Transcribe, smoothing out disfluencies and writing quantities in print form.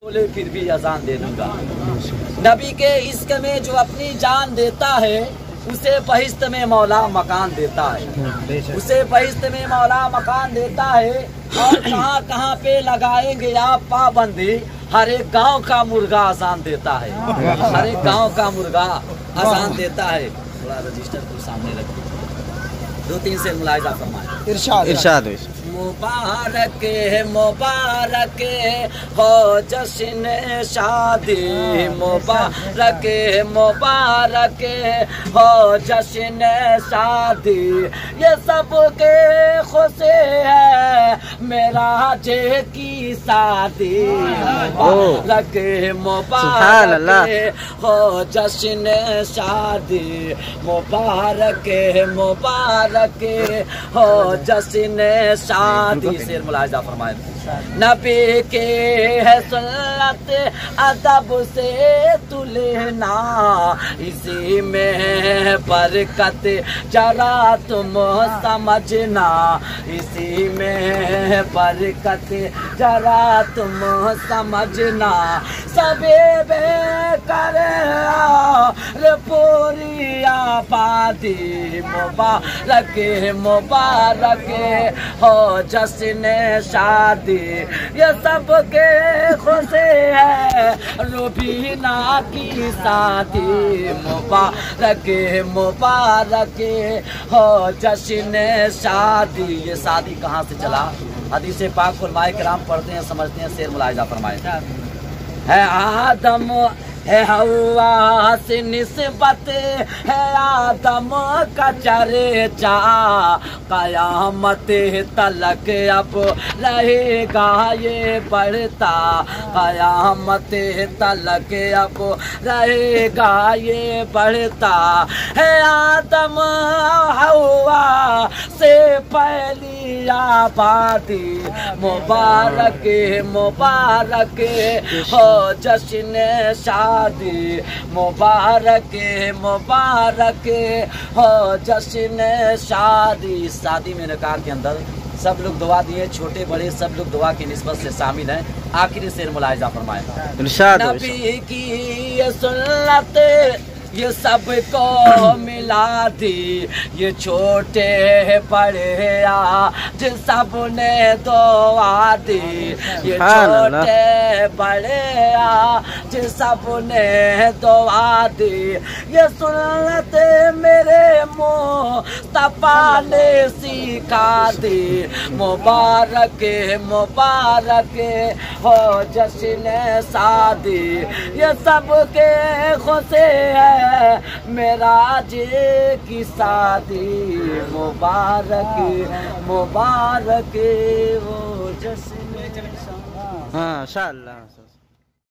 बोले फिर भी अजान दे दूंगा। नबी के इश्क में जो अपनी जान देता है उसे बहिश्त में मौला मकान देता है, उसे बहिश्त में मौला मकान देता है। और कहाँ कहाँ पे लगाएंगे आप पाबंदी, हर एक गांव का मुर्गा अजान देता है, हर एक गांव का मुर्गा अजान देता है। थोड़ा रजिस्टर को सामने रखिए, 2-3 से मुलाहिजा फरमाए। इरशाद मुबारक मुबारक हो जश्न शादी, मुबारक मुबारक हो जश्न शादी, ये सबके खुशी है मेरा जे की शादी। मुबारक मुबारक हो जश्न शादी, मुबारक मुबारक हो जश्न शादी। शेर मुलाहिजा फरमाए। नबी के है सुन्नत अदब से तुलना, इसी में बरकत जरा तुम समझना, इसी में बरकत जरा तुम समझना। सबे बेकर पूरी आबादी, मुबारक मुबारक हो जश्न शादी, ये सबके खुशी है रूबीना की शादी। मुबारक मुबारक हो जश्न शादी। ये शादी कहाँ से चला? हदीस पाक उलमाए किराम पढ़ते हैं, समझते हैं। शेर मुलाहिजा फरमाए। है आदम है हवा से निस्बत है आदम का चर्चा, कयामत तलक अब रहेगा ये बढ़ता, कयामत तलक अब रहेगा ये बढ़ता। है आदम हवा से पहली आबादी, मुबारक मुबारक हो जश्न शादी, मुबारक मुबारक हो जश्न शादी। शादी में निकाह के अंदर सब लोग दुआ दिए, छोटे बड़े सब लोग दुआ की निस्बत से शामिल हैं। आखिरी शेर मुलाहिजा फरमाए। नबी की ये सुन्नत ये सबको मिला दी, ये छोटे बड़े आज सबने दुआ दी, ये छोटे बड़े आज सबने दुआ दी। ये सुन्नत मेरे मुस्तफा ने सिखा दी, मुबारक मुबारक हो जश्न शादी। ये सबके खुशी है मेरा जे की शादी, मुबारक मुबारक हो जश्न। हाँ, माशाअल्लाह।